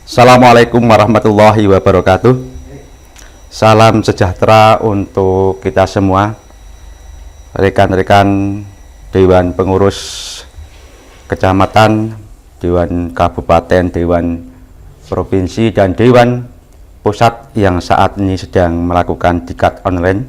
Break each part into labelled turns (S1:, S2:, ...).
S1: Assalamualaikum warahmatullahi wabarakatuh. Salam sejahtera untuk kita semua, rekan-rekan Dewan Pengurus Kecamatan, Dewan Kabupaten, Dewan Provinsi, dan Dewan Pusat yang saat ini sedang melakukan dikat online.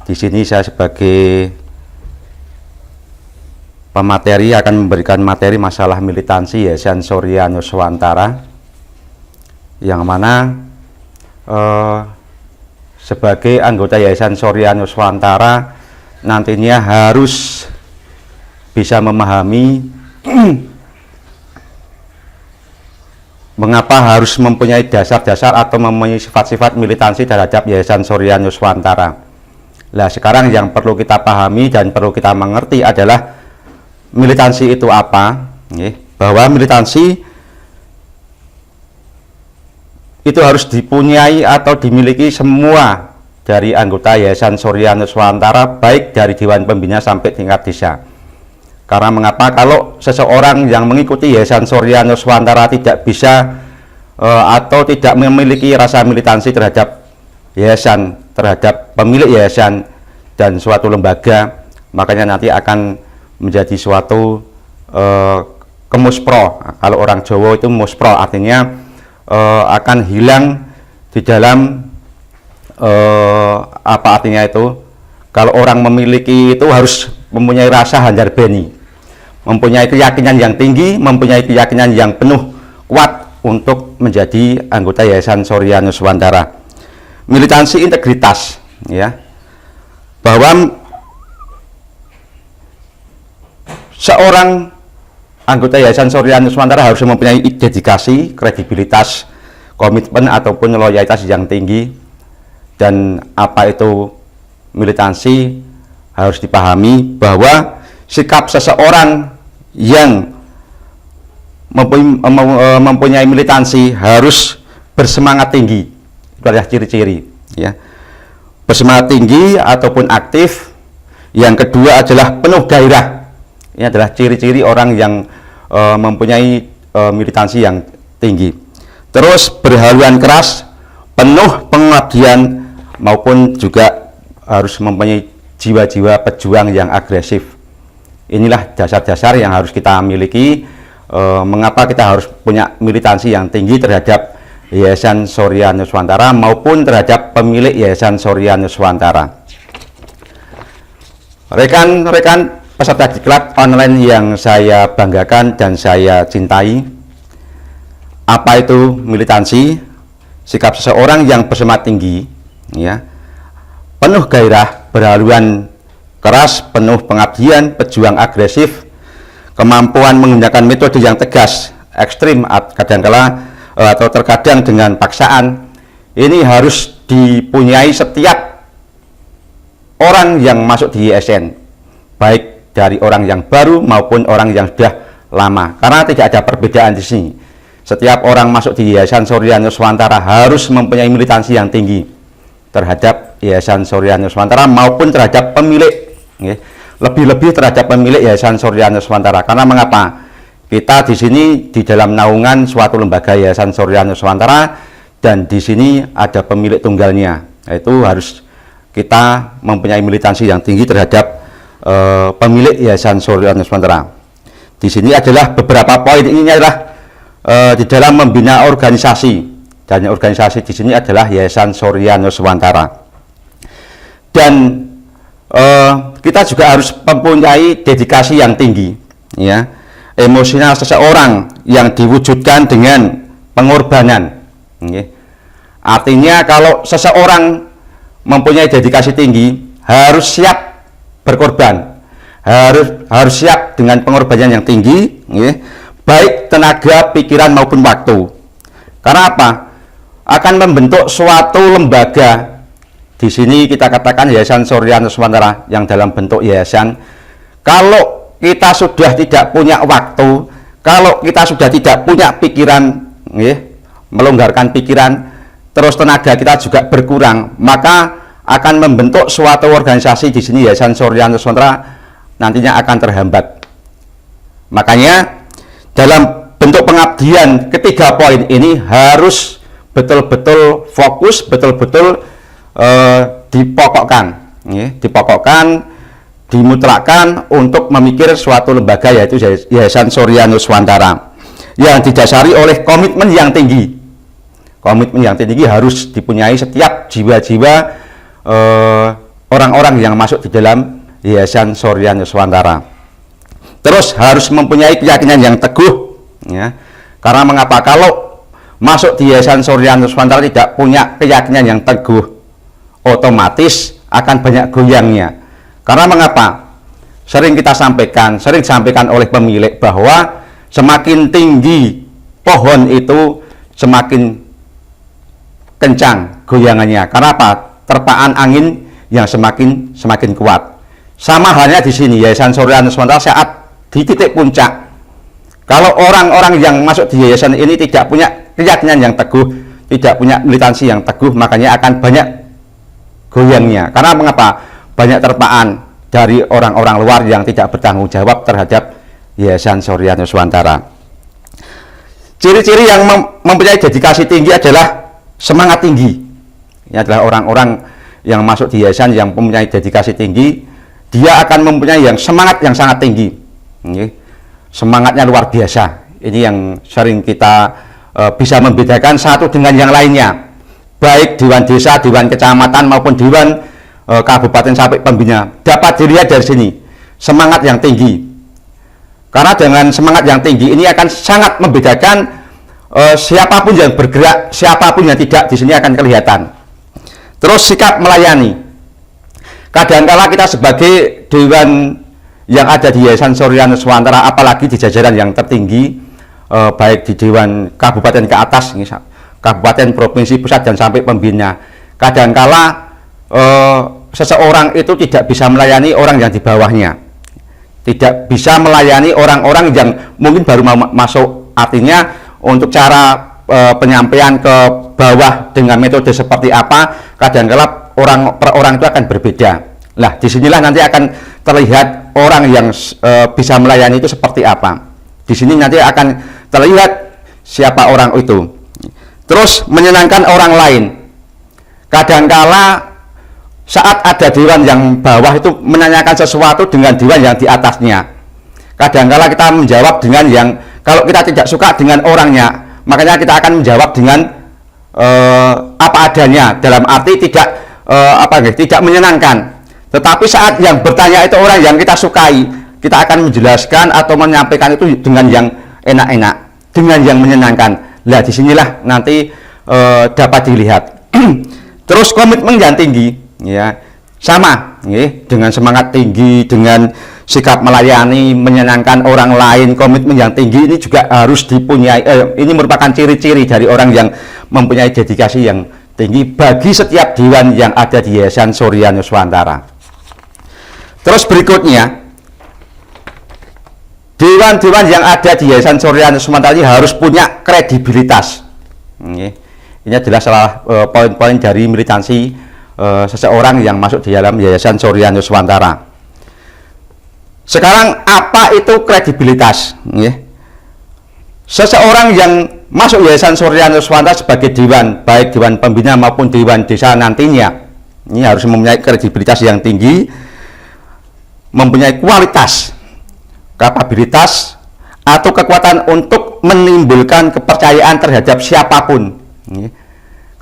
S1: Di sini saya sebagai pemateri akan memberikan materi masalah militansi Yayasan Surya Nuswantara, yang mana sebagai anggota Yayasan Surya Nuswantara nantinya harus bisa memahami mengapa harus mempunyai dasar-dasar atau mempunyai sifat-sifat militansi terhadap Yayasan Surya Nuswantara. Nah, sekarang yang perlu kita pahami dan perlu kita mengerti adalah militansi itu apa, bahwa militansi itu harus dipunyai atau dimiliki semua dari anggota Yayasan Surya Nuswantara, baik dari Dewan Pembina sampai tingkat desa. Karena mengapa? Kalau seseorang yang mengikuti Yayasan Surya Nuswantara tidak bisa atau tidak memiliki rasa militansi terhadap yayasan, terhadap pemilik yayasan dan suatu lembaga, makanya nanti akan menjadi suatu kemuspro. Kalau orang Jawa itu muspro, artinya akan hilang di dalam apa artinya itu? Kalau orang memiliki itu harus mempunyai rasa handar beni, mempunyai keyakinan yang tinggi, mempunyai keyakinan yang penuh kuat untuk menjadi anggota Yayasan Surya Nuswantara. Militansi integritas, ya, bahwa seorang anggota Yayasan Surya Nuswantara harus mempunyai dedikasi, kredibilitas, komitmen ataupun loyalitas yang tinggi. Dan apa itu militansi? Harus dipahami bahwa sikap seseorang yang mempunyai militansi harus bersemangat tinggi. Itu adalah ciri-ciri, ya. Bersemangat tinggi ataupun aktif. Yang kedua adalah penuh gairah. Ini adalah ciri-ciri orang yang mempunyai militansi yang tinggi. Terus berhaluan keras, penuh pengabdian, maupun juga harus mempunyai jiwa-jiwa pejuang yang agresif. Inilah dasar-dasar yang harus kita miliki. Mengapa kita harus punya militansi yang tinggi terhadap Yayasan Surya Nuswantara maupun terhadap pemilik Yayasan Surya Nuswantara. Rekan-rekan peserta diklat online yang saya banggakan dan saya cintai, apa itu militansi? Sikap seseorang yang bersemangat tinggi, ya, penuh gairah, berhaluan keras, penuh pengabdian, pejuang agresif, kemampuan menggunakan metode yang tegas, ekstrim, kadangkala atau terkadang dengan paksaan. Ini harus dipunyai setiap orang yang masuk di YSN, baik dari orang yang baru maupun orang yang sudah lama, karena tidak ada perbedaan di sini. Setiap orang masuk di Yayasan Surya Nuswantara harus mempunyai militansi yang tinggi terhadap Yayasan Surya Nuswantara maupun terhadap pemilik, lebih-lebih terhadap pemilik Yayasan Surya Nuswantara. Karena mengapa? Kita di sini di dalam naungan suatu lembaga Yayasan Surya Nuswantara, dan di sini ada pemilik tunggalnya, yaitu harus kita mempunyai militansi yang tinggi terhadap pemilik Yayasan Surya Nuswantara. Di sini adalah beberapa poin. Ini adalah di dalam membina organisasi, dan organisasi di sini adalah Yayasan Surya Nuswantara. Dan kita juga harus mempunyai dedikasi yang tinggi, ya, emosional seseorang yang diwujudkan dengan pengorbanan. Artinya kalau seseorang mempunyai dedikasi tinggi harus siap berkorban, harus siap dengan pengorbanan yang tinggi, baik tenaga, pikiran maupun waktu. Karena apa? Akan membentuk suatu lembaga. Di sini kita katakan Yayasan Surya Nuswantara yang dalam bentuk yayasan. Kalau kita sudah tidak punya waktu, kalau kita sudah tidak punya pikiran, melonggarkan pikiran, terus tenaga kita juga berkurang, maka akan membentuk suatu organisasi di sini Yayasan Surya Nuswantara nantinya akan terhambat. Makanya dalam bentuk pengabdian ketiga poin ini harus betul-betul fokus, betul-betul dipokokkan, dipokokkan, dimutlakkan untuk memikir suatu lembaga, yaitu Yayasan Surya Nuswantara, yang didasari oleh komitmen yang tinggi. Komitmen yang tinggi harus dipunyai setiap jiwa-jiwa orang-orang yang masuk di dalam Yayasan Surya Nuswantara. Terus harus mempunyai keyakinan yang teguh, ya. Karena mengapa? Kalau masuk di Yayasan Surya Nuswantara tidak punya keyakinan yang teguh, otomatis akan banyak goyangnya. Karena mengapa? Sering disampaikan oleh pemilik bahwa semakin tinggi pohon itu semakin kencang goyangannya. Karena apa? Terpaan angin yang semakin kuat. Sama halnya di sini, Yayasan Surya Nuswantara saat di titik puncak. Kalau orang-orang yang masuk di yayasan ini tidak punya keyakinan yang teguh, tidak punya militansi yang teguh, makanya akan banyak goyangnya. Karena mengapa? Banyak terpaan dari orang-orang luar yang tidak bertanggung jawab terhadap Yayasan Surya Nuswantara. Ciri-ciri yang mempunyai dedikasi tinggi adalah semangat tinggi. Ini adalah orang-orang yang masuk di yayasan yang mempunyai dedikasi tinggi, dia akan mempunyai semangat yang sangat tinggi. Semangatnya luar biasa. Ini yang sering kita bisa membedakan satu dengan yang lainnya. Baik Dewan Desa, Dewan Kecamatan maupun Dewan Kabupaten sampai pembina, dapat dilihat dari sini semangat yang tinggi. Karena dengan semangat yang tinggi ini akan sangat membedakan siapapun yang bergerak, siapapun yang tidak, di sini akan kelihatan. Terus sikap melayani. Kadangkala kita sebagai dewan yang ada di Yayasan Surya Nuswantara, apalagi di jajaran yang tertinggi, baik di Dewan Kabupaten ke atas, Kabupaten, Provinsi, Pusat, dan sampai pembina, kadangkala seseorang itu tidak bisa melayani orang yang di bawahnya, tidak bisa melayani orang-orang yang mungkin baru mau masuk. Artinya untuk cara penyampaian ke bawah dengan metode seperti apa, kadangkala orang per orang itu akan berbeda. Lah, disinilah nanti akan terlihat orang yang bisa melayani itu seperti apa. Di sini nanti akan terlihat siapa orang itu. Terus menyenangkan orang lain. Kadangkala saat ada dewan yang bawah itu menanyakan sesuatu dengan dewan yang di atasnya, kadangkala kita menjawab dengan yang, kalau kita tidak suka dengan orangnya, makanya kita akan menjawab dengan apa adanya, dalam arti tidak tidak menyenangkan. Tetapi saat yang bertanya itu orang yang kita sukai, kita akan menjelaskan atau menyampaikan itu dengan yang enak-enak, dengan yang menyenangkan. Nah, disinilah nanti dapat dilihat. Terus komitmen yang tinggi, ya, sama, dengan semangat tinggi, dengan sikap melayani, menyenangkan orang lain, komitmen yang tinggi ini juga harus dipunyai. Ini merupakan ciri-ciri dari orang yang mempunyai dedikasi yang tinggi bagi setiap dewan yang ada di Yayasan Surya Nuswantara. Terus berikutnya, dewan-dewan yang ada di Yayasan Surya Nuswantara ini harus punya kredibilitas. Ini adalah salah poin-poin dari militansi seseorang yang masuk di dalam Yayasan Surya Nuswantara. Sekarang apa itu kredibilitas? Seseorang yang masuk Yayasan Surya Nuswantara sebagai dewan, baik dewan pembina maupun dewan desa nantinya, ini harus mempunyai kredibilitas yang tinggi, mempunyai kualitas, kapabilitas, atau kekuatan untuk menimbulkan kepercayaan terhadap siapapun.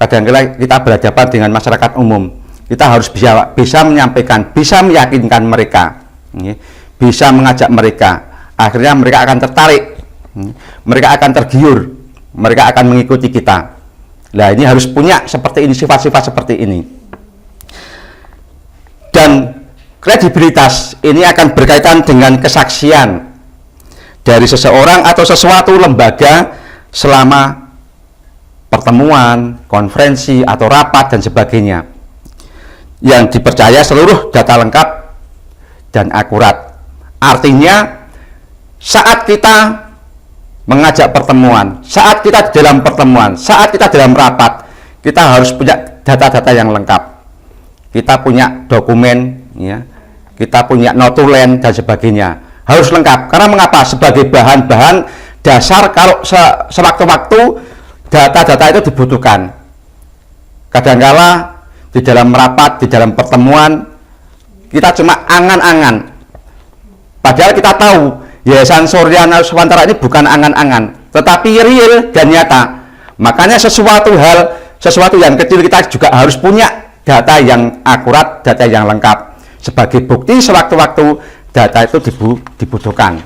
S1: Kadang-kadang kita berhadapan dengan masyarakat umum, kita harus bisa menyampaikan, bisa meyakinkan mereka, bisa mengajak mereka, akhirnya mereka akan tertarik, mereka akan tergiur, mereka akan mengikuti kita. Nah, ini harus punya seperti ini, sifat-sifat seperti ini. Dan kredibilitas ini akan berkaitan dengan kesaksian dari seseorang atau sesuatu lembaga selama pertemuan, konferensi, atau rapat, dan sebagainya, yang dipercaya seluruh data lengkap dan akurat. Artinya, saat kita mengajak pertemuan, saat kita di dalam pertemuan, saat kita dalam rapat, kita harus punya data-data yang lengkap. Kita punya dokumen, ya, kita punya notulen, dan sebagainya. Harus lengkap. Karena mengapa? Sebagai bahan-bahan dasar kalau sewaktu-waktu data-data itu dibutuhkan. Kadangkala di dalam rapat, di dalam pertemuan, kita cuma angan-angan. Padahal kita tahu Yayasan Suryana Nuswantara ini bukan angan-angan, tetapi real dan nyata. Makanya sesuatu yang kecil kita juga harus punya data yang akurat, data yang lengkap. Sebagai bukti sewaktu-waktu data itu dibutuhkan.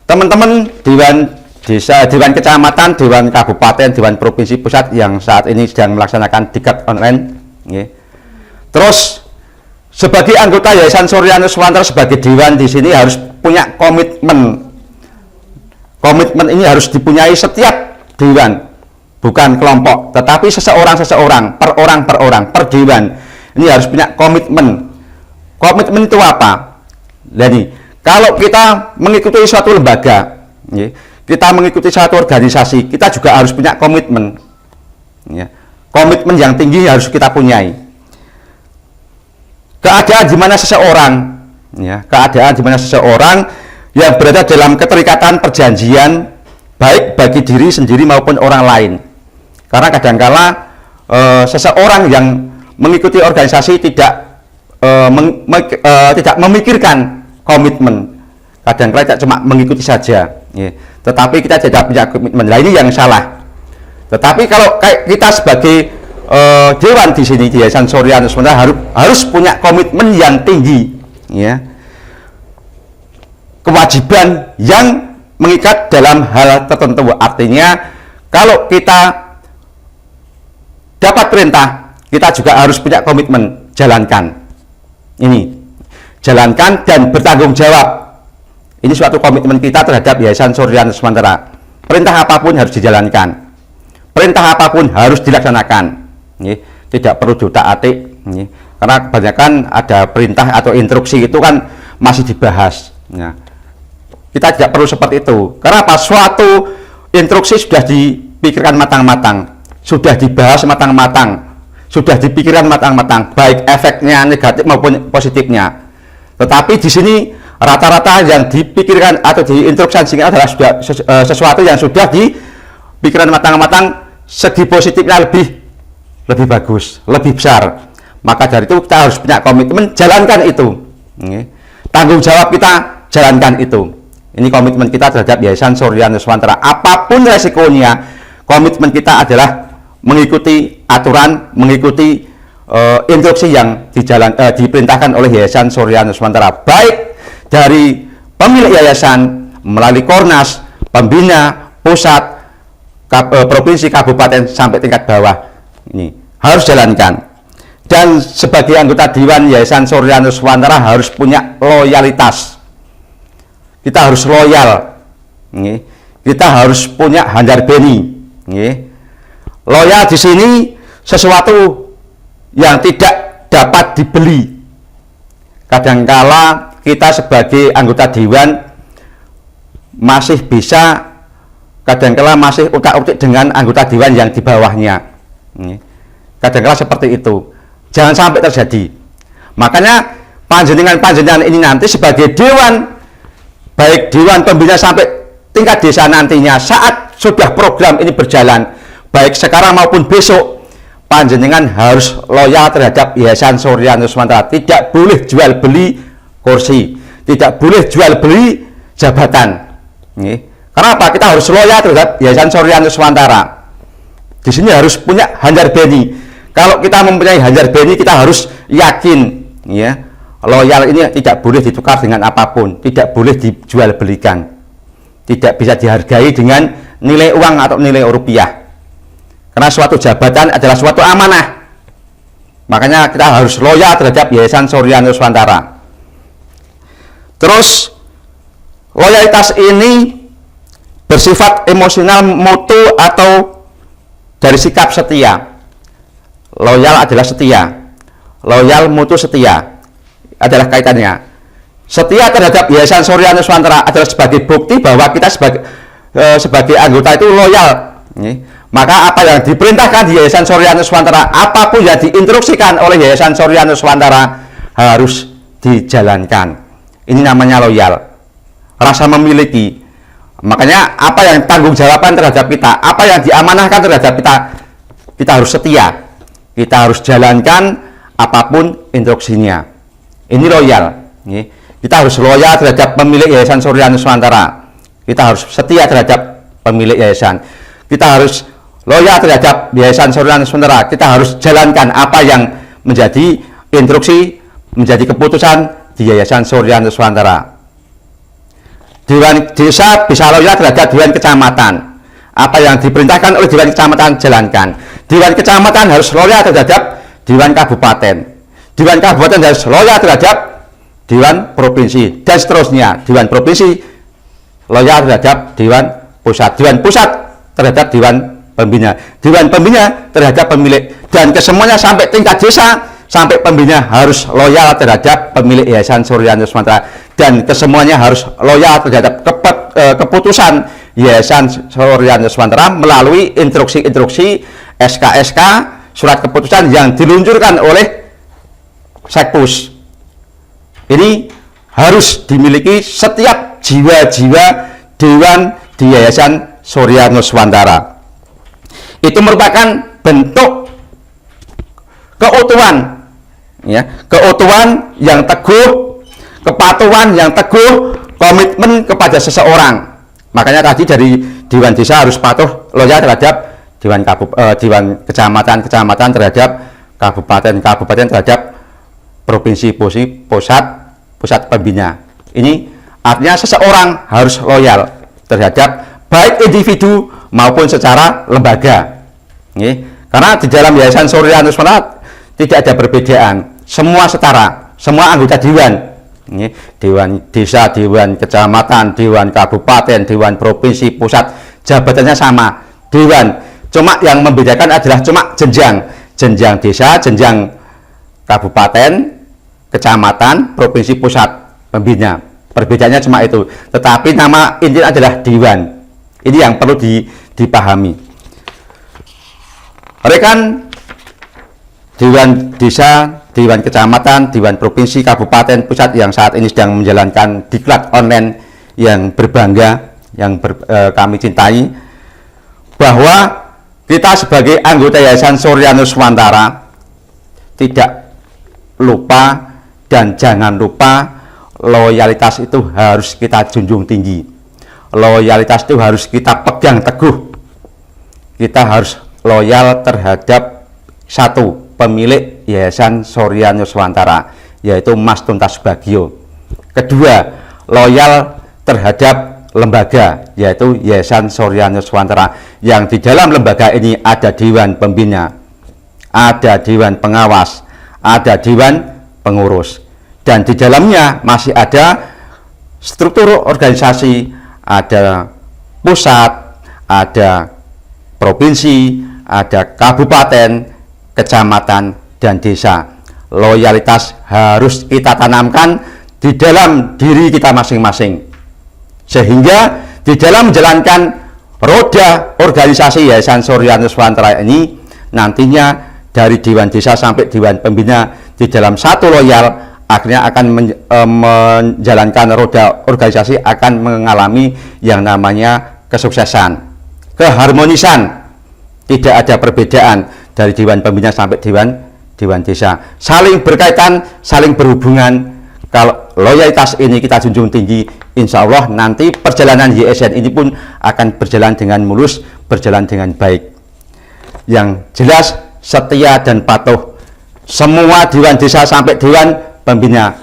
S1: Teman-teman Dewan Desa, Dewan Kecamatan, Dewan Kabupaten, Dewan Provinsi Pusat yang saat ini sedang melaksanakan diklat online, terus sebagai anggota Yayasan Suryana Nuswantara sebagai dewan di sini harus punya komitmen. Komitmen ini harus dipunyai setiap dewan, bukan kelompok, tetapi seseorang, per orang, per dewan. Ini harus punya komitmen. Komitmen itu apa? Jadi, kalau kita mengikuti suatu lembaga, kita mengikuti suatu organisasi, kita juga harus punya komitmen. Komitmen yang tinggi harus kita punyai. Keadaan di mana seseorang yang berada dalam keterikatan perjanjian baik bagi diri sendiri maupun orang lain. Karena kadangkala seseorang yang mengikuti organisasi tidak memikirkan komitmen. Kadang-kala kita cuma mengikuti saja, tetapi kita tidak punya komitmen. Nah, ini yang salah. Tetapi kalau kita sebagai dewan di sini di Yayasan Suryana Nuswantara harus punya komitmen yang tinggi, kewajiban yang mengikat dalam hal tertentu. Artinya kalau kita dapat perintah, kita juga harus punya komitmen, jalankan. Ini, jalankan dan bertanggung jawab. Ini suatu komitmen kita terhadap Yayasan Suryana Nuswantara. Perintah apapun harus dijalankan. Perintah apapun harus dilaksanakan. Tidak perlu diotak-atik. Karena kebanyakan ada perintah atau instruksi itu kan masih dibahas. Kita tidak perlu seperti itu. Karena apa? Suatu instruksi sudah dipikirkan matang-matang, sudah dibahas matang-matang, sudah dipikirkan matang-matang, baik efeknya negatif maupun positifnya. Tetapi di sini rata-rata yang dipikirkan atau diinstruksikan adalah sudah sesuatu yang sudah dipikirkan matang-matang, segi positifnya lebih bagus, lebih besar. Maka dari itu kita harus punya komitmen, jalankan itu. Tanggung jawab kita, jalankan itu. Ini komitmen kita terhadap Yayasan Suryana Nuswantara. Apapun resikonya, komitmen kita adalah mengikuti aturan, mengikuti instruksi yang diperintahkan oleh Yayasan Suryana Nuswantara, baik dari pemilik yayasan melalui Kornas, pembina, pusat, provinsi, kabupaten sampai tingkat bawah. Ini harus jalankan. Dan sebagai anggota Dewan Yayasan Suryana Nuswantara harus punya loyalitas. Kita harus loyal. Kita harus punya handar beni. Loyal di sini sesuatu yang tidak dapat dibeli. Kadangkala kita sebagai anggota dewan masih bisa, kadangkala masih utak-utik dengan anggota dewan yang di bawahnya. Kadangkala seperti itu. Jangan sampai terjadi. Makanya panjenengan ini nanti sebagai dewan, baik dewan pembina sampai tingkat desa nantinya, saat sudah program ini berjalan, baik sekarang maupun besok, panjenengan harus loyal terhadap Yayasan Suryana Nuswantara. Tidak boleh jual beli kursi, tidak boleh jual beli jabatan. Karena apa? Kita harus loyal terhadap Yayasan Suryana Nuswantara. Di sini harus punya handar beni. Kalau kita mempunyai handar beni, kita harus yakin, loyal ini tidak boleh ditukar dengan apapun, tidak boleh dijual belikan, tidak bisa dihargai dengan nilai uang atau nilai rupiah. Karena suatu jabatan adalah suatu amanah. Makanya kita harus loyal terhadap Yayasan Suryana Nuswantara. Terus loyalitas ini bersifat emosional, mutu, atau dari sikap setia. Loyal adalah setia, loyal, mutu, setia adalah kaitannya. Setia terhadap Yayasan Suryana Nuswantara adalah sebagai bukti bahwa kita sebagai anggota itu loyal. Maka apa yang diperintahkan di Yayasan Suryana Nuswantara, apapun yang diinstruksikan oleh Yayasan Suryana Nuswantara harus dijalankan. Ini namanya loyal. Rasa memiliki, Makanya apa yang tanggung jawaban terhadap kita, apa yang diamanahkan terhadap kita, kita harus setia. Kita harus jalankan apapun instruksinya. Ini loyal. Kita harus loyal terhadap pemilik Yayasan Surya Nuswantara. Kita harus setia terhadap pemilik yayasan. Kita harus loyal terhadap Yayasan Surya Nuswantara. Kita harus jalankan apa yang menjadi instruksi, menjadi keputusan di Yayasan Surya Nuswantara. Dewan desa bisa loyal terhadap Dewan Kecamatan. Apa yang diperintahkan oleh Dewan Kecamatan, jalankan. Dewan Kecamatan harus loyal terhadap Dewan Kabupaten. Dewan Kabupaten harus loyal terhadap Dewan Provinsi. Dan seterusnya. Dewan Provinsi loyal terhadap Dewan Pusat. Dewan Pusat terhadap Dewan Pembina. Dewan Pembina terhadap pemilik. Dan kesemuanya sampai tingkat desa, sampai pembina harus loyal terhadap pemilik Yayasan Surya Nuswantara, dan kesemuanya harus loyal terhadap keputusan Yayasan Surya Nuswantara melalui instruksi-instruksi, SK-SK, surat keputusan yang diluncurkan oleh Sekpus. Ini harus dimiliki setiap jiwa-jiwa dewan di Yayasan Surya Nuswantara. Itu merupakan bentuk keutuhan, ya, keutuhan yang teguh, kepatuhan yang teguh, komitmen kepada seseorang. Makanya tadi dari Dewan Desa harus patuh loyal terhadap Dewan Kecamatan terhadap Kabupaten terhadap Provinsi, pusat pembina. Ini artinya seseorang harus loyal terhadap baik individu maupun secara lembaga. Karena di dalam Yayasan Surya Nuswantara tidak ada perbedaan, semua setara, semua anggota dewan, dewan desa, dewan kecamatan, dewan kabupaten, dewan provinsi, pusat, jabatannya sama, dewan. Cuma yang membedakan adalah cuma jenjang desa, jenjang kabupaten, kecamatan, provinsi, pusat, pembina. Perbedaannya cuma itu. Tetapi nama intinya adalah dewan. Ini yang perlu dipahami. Rekan, Dewan Desa, Dewan Kecamatan, Dewan Provinsi, Kabupaten, Pusat yang saat ini sedang menjalankan diklat online yang berbangga, yang kami cintai, bahwa kita sebagai anggota Yayasan Surya Nuswantara tidak lupa dan jangan lupa loyalitas itu harus kita junjung tinggi. Loyalitas itu harus kita pegang teguh. Kita harus loyal terhadap satu pemilik Yayasan Surya Nuswantara, yaitu Mas Tuntas Bagio. Kedua, loyal terhadap lembaga, yaitu Yayasan Surya Nuswantara, yang di dalam lembaga ini ada Dewan Pembina, ada Dewan Pengawas, ada Dewan Pengurus, dan di dalamnya masih ada struktur organisasi, ada pusat, ada provinsi, ada kabupaten, kecamatan, dan desa. Loyalitas harus kita tanamkan di dalam diri kita masing-masing, sehingga di dalam menjalankan roda organisasi Yayasan Surya Nuswantara ini nantinya dari Dewan Desa sampai Dewan Pembina di dalam satu loyal, akhirnya akan menjalankan roda organisasi, akan mengalami yang namanya kesuksesan, keharmonisan. Tidak ada perbedaan dari Dewan Pembina sampai Dewan Desa, saling berkaitan, saling berhubungan. Kalau loyalitas ini kita junjung tinggi, insya Allah nanti perjalanan YSN ini pun akan berjalan dengan mulus, berjalan dengan baik. Yang jelas setia dan patuh. Semua Dewan Desa sampai Dewan Pembina,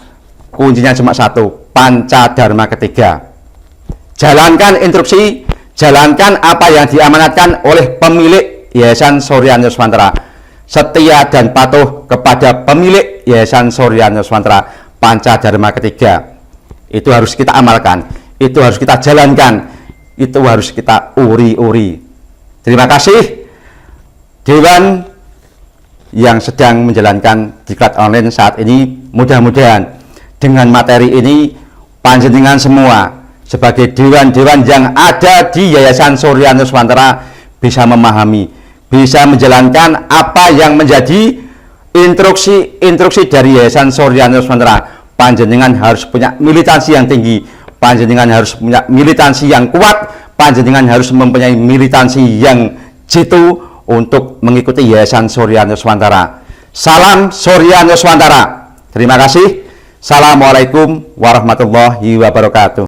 S1: kuncinya cuma satu, Pancadharma ketiga. Jalankan instruksi, jalankan apa yang diamanatkan oleh pemilik Yayasan Surya Nuswantara. Setia dan patuh kepada pemilik Yayasan Surya Nuswantara, Pancadharma ketiga. Itu harus kita amalkan, itu harus kita jalankan, itu harus kita uri-uri. Terima kasih Dewan yang sedang menjalankan diklat online saat ini. Mudah-mudahan dengan materi ini panjenengan semua sebagai dewan-dewan yang ada di Yayasan Surya Nuswantara bisa memahami, bisa menjalankan apa yang menjadi instruksi dari Yayasan Surya Nuswantara. Panjenengan harus punya militansi yang tinggi, panjenengan harus punya militansi yang kuat, panjenengan harus mempunyai militansi yang jitu untuk mengikuti Yayasan Surya Nuswantara. Salam Surya Nuswantara. Terima kasih. Assalamualaikum warahmatullahi wabarakatuh.